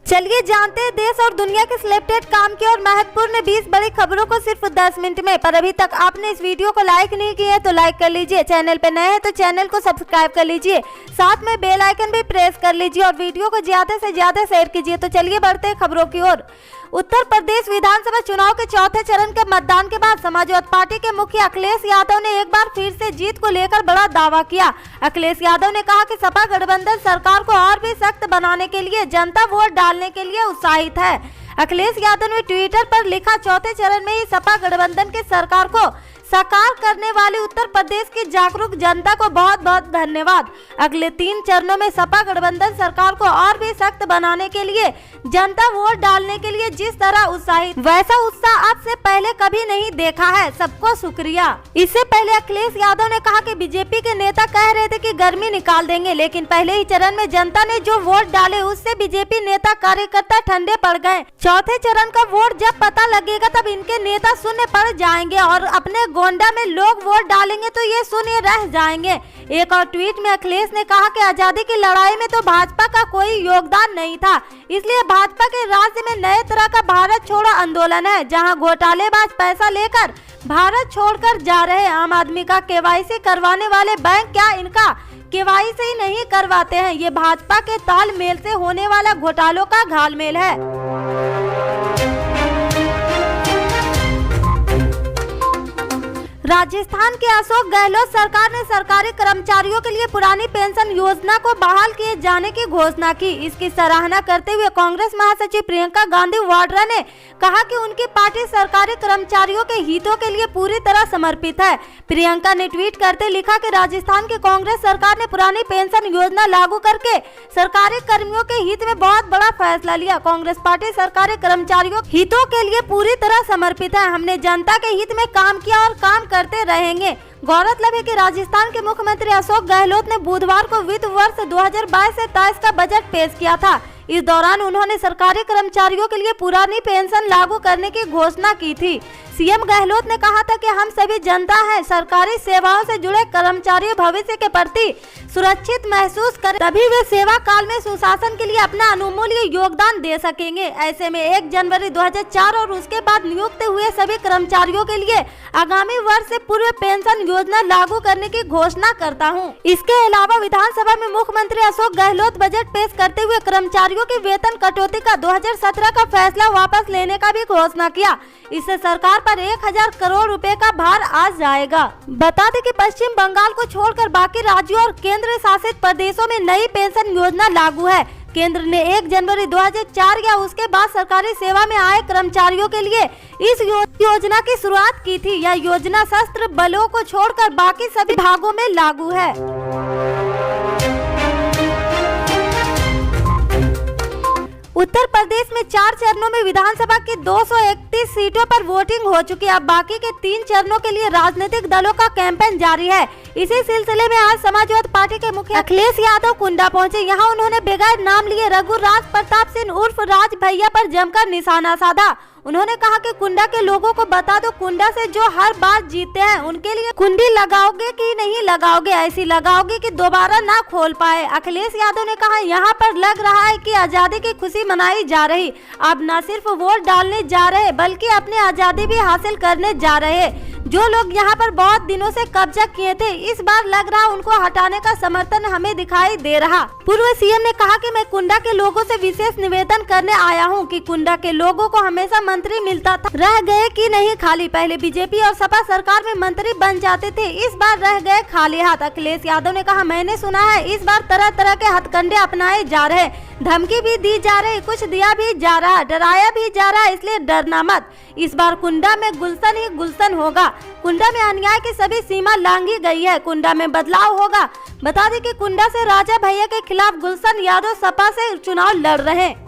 चलिए जानते हैं देश और दुनिया के सिलेक्टेड काम की और महत्वपूर्ण 20 बड़ी खबरों को सिर्फ 10 मिनट में। पर अभी तक आपने इस वीडियो को लाइक नहीं किया है तो लाइक कर लीजिए, चैनल पे नए हैं तो चैनल को सब्सक्राइब कर लीजिए, साथ में बेल आइकन भी प्रेस कर लीजिए और वीडियो को ज्यादा से ज्यादा शेयर कीजिए। तो चलिए बढ़ते हैं खबरों की ओर। उत्तर प्रदेश विधानसभा चुनाव के चौथे चरण के मतदान के बाद समाजवादी पार्टी के मुखिया अखिलेश यादव ने एक बार फिर से जीत को लेकर बड़ा दावा किया। अखिलेश यादव ने कहा कि सपा गठबंधन सरकार को और भी सख्त बनाने के लिए जनता वोट डालने के लिए उत्साहित है। अखिलेश यादव ने ट्विटर पर लिखा, चौथे चरण में ही सपा गठबंधन की सरकार को साकार करने वाली उत्तर प्रदेश की जागरूक जनता को बहुत बहुत धन्यवाद। अगले 3 चरणों में सपा गठबंधन सरकार को और भी सख्त बनाने के लिए जनता वोट डालने के लिए जिस तरह उत्साहित, वैसा उत्साह आज से पहले कभी नहीं देखा है। सबको शुक्रिया। इससे पहले अखिलेश यादव ने कहा कि बीजेपी के नेता कह रहे थे कि गर्मी निकाल देंगे, लेकिन पहले ही चरण में जनता ने जो वोट डाले उससे बीजेपी नेता कार्यकर्ता ठंडे पड़ गए। चौथे चरण का वोट जब पता लगेगा तब इनके नेता शून्य पड़ जाएंगे और अपने गोंडा में लोग वोट डालेंगे तो ये शून्य रह जाएंगे। एक और ट्वीट में अखिलेश ने कहा कि आजादी की लड़ाई में तो भाजपा का कोई योगदान नहीं था, इसलिए भाजपा के राज्य में नए तरह का भारत छोड़ो आंदोलन है, जहां घोटालेबाज पैसा लेकर भारत छोड़कर जा रहे। आम आदमी का केवाईसी करवाने वाले बैंक क्या इनका केवाईसी नहीं करवाते हैं? ये भाजपा के तालमेल से होने वाला घोटालों का घालमेल है। राजस्थान के अशोक गहलोत सरकार ने सरकारी कर्मचारियों के लिए पुरानी पेंशन योजना को बहाल किए जाने की घोषणा की। इसकी सराहना करते हुए कांग्रेस महासचिव प्रियंका गांधी वाड्रा ने कहा कि उनकी पार्टी सरकारी कर्मचारियों के हितों के लिए पूरी तरह समर्पित है। प्रियंका ने ट्वीट करते लिखा कि राजस्थान की कांग्रेस सरकार ने पुरानी पेंशन योजना लागू करके सरकारी कर्मियों के हित में बहुत बड़ा फैसला लिया। कांग्रेस पार्टी सरकारी कर्मचारियों के हितों के लिए पूरी तरह समर्पित है। हमने जनता के हित में काम किया और काम करते रहेंगे। गौरतलब है कि राजस्थान के मुख्यमंत्री अशोक गहलोत ने बुधवार को वित्त वर्ष 2022 से 23 का बजट पेश किया था। इस दौरान उन्होंने सरकारी कर्मचारियों के लिए पुरानी पेंशन लागू करने की घोषणा की थी। सीएम गहलोत ने कहा था कि हम सभी जनता हैं, सरकारी सेवाओं से जुड़े कर्मचारी भविष्य के प्रति सुरक्षित महसूस करें, तभी वे सेवा काल में सुशासन के लिए अपना अनमोल्य योगदान दे सकेंगे। ऐसे में 1 जनवरी 2004 और उसके बाद नियुक्त हुए सभी कर्मचारियों के लिए आगामी वर्ष से पूर्व पेंशन योजना लागू करने की घोषणा करता हूं। इसके अलावा विधानसभा में मुख्यमंत्री अशोक गहलोत बजट पेश करते हुए कर्मचारियों की वेतन कटौती का 2017 का फैसला वापस लेने का भी घोषणा किया। इससे सरकार पर 1000 करोड़ रुपए का भार आ जाएगा। बता दें कि पश्चिम बंगाल को छोड़कर बाकी राज्यों और केंद्र शासित प्रदेशों में नई पेंशन योजना लागू है। केंद्र ने 1 जनवरी 2004 या उसके बाद सरकारी सेवा में आए कर्मचारियों के लिए इस योजना की शुरुआत की थी। यह योजना सशस्त्र बलों को छोड़कर बाकी सभी भागों में लागू है। उत्तर प्रदेश में 4 चरणों में विधानसभा की 231 सीटों पर वोटिंग हो चुकी है। अब बाकी के 3 चरणों के लिए राजनीतिक दलों का कैंपेन जारी है। इसी सिलसिले में आज समाजवादी पार्टी के मुखिया अखिलेश यादव कुंडा पहुंचे। यहां उन्होंने बगैर नाम लिए रघुराज प्रताप सिंह उर्फ राज भैया पर जमकर निशाना साधा। उन्होंने कहा कि कुंडा के लोगों को बता दो, कुंडा से जो हर बार जीते हैं उनके लिए कुंडी लगाओगे कि नहीं लगाओगे? ऐसी लगाओगे कि दोबारा ना खोल पाए। अखिलेश यादव ने कहा, यहाँ पर लग रहा है कि आजादी की खुशी मनाई जा रही। अब न सिर्फ वोट डालने जा रहे बल्कि अपनी आजादी भी हासिल करने जा रहे। जो लोग यहाँ पर बहुत दिनों से कब्जा किए थे, इस बार लग रहा उनको हटाने का समर्थन हमें दिखाई दे रहा। पूर्व सीएम ने कहा कि मैं कुंडा के लोगों से विशेष निवेदन करने आया हूँ कि कुंडा के लोगों को हमेशा मंत्री मिलता था, रह गए कि नहीं खाली। पहले बीजेपी और सपा सरकार में मंत्री बन जाते थे, इस बार रह गए खाली हाथ। अखिलेश यादव ने कहा, मैंने सुना है इस बार तरह तरह के हथकंडे अपनाए जा रहे, धमकी भी दी जा रही, कुछ दिया भी जा रहा, डराया भी जा रहा, इसलिए डरना मत। इस बार कुंडा में गुलशन ही गुलशन होगा। कुंडा में अन्याय की सभी सीमा लांघी गई है। कुंडा में बदलाव होगा। बता दें कि कुंडा से राजा भैया के खिलाफ गुलशन यादव सपा से चुनाव लड़ रहे हैं।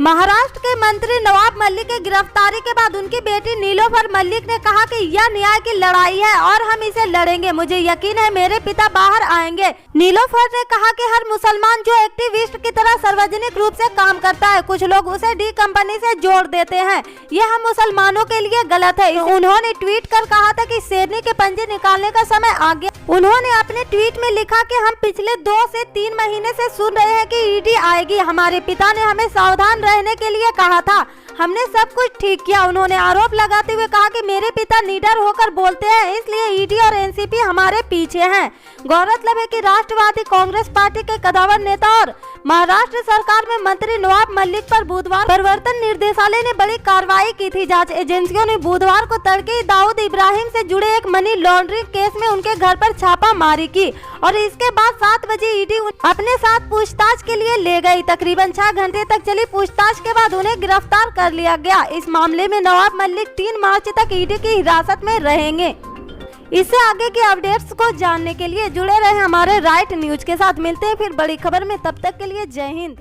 महाराष्ट्र के मंत्री नवाब मलिक की गिरफ्तारी के बाद उनकी बेटी नीलोफर मलिक ने कहा कि यह न्याय की लड़ाई है और हम इसे लड़ेंगे। मुझे यकीन है मेरे पिता बाहर आएंगे। नीलोफर ने कहा कि हर मुसलमान जो एक्टिविस्ट की तरह सार्वजनिक रूप से काम करता है, कुछ लोग उसे डी कंपनी से जोड़ देते हैं। यह हम मुसलमानों के लिए गलत है। उन्होंने ट्वीट कर कहा था कि शेरनी के पंजे निकालने का समय आ गया। उन्होंने अपने ट्वीट में लिखा कि हम पिछले 2 से 3 महीने से सुन रहे हैं कि ईडी आएगी। हमारे पिता ने हमें सावधान रहने के लिए कहा था, हमने सब कुछ ठीक किया। उन्होंने आरोप लगाते हुए कहा कि मेरे पिता निडर होकर बोलते हैं, इसलिए ईडी और एनसीपी हमारे पीछे हैं। गौरतलब है कि राष्ट्रवादी कांग्रेस पार्टी के कदावर नेता और महाराष्ट्र सरकार में मंत्री नवाब मलिक पर बुधवार प्रवर्तन निर्देशालय ने बड़ी कार्रवाई की थी। जांच एजेंसियों ने बुधवार को तड़के दाऊद इब्राहिम से जुड़े एक मनी लॉन्ड्रिंग केस में उनके घर पर छापामारी की और इसके बाद 7 बजे ईडी अपने साथ पूछताछ के लिए ले गई। तकरीबन 6 घंटे तक चली पूछताछ के बाद उन्हें गिरफ्तार कर लिया गया। इस मामले में नवाब मलिक 3 मार्च तक ईडी की हिरासत में रहेंगे। इससे आगे के अपडेट्स को जानने के लिए जुड़े रहे हमारे राइट न्यूज के साथ। मिलते हैं फिर बड़ी खबर में, तब तक के लिए जय हिंद।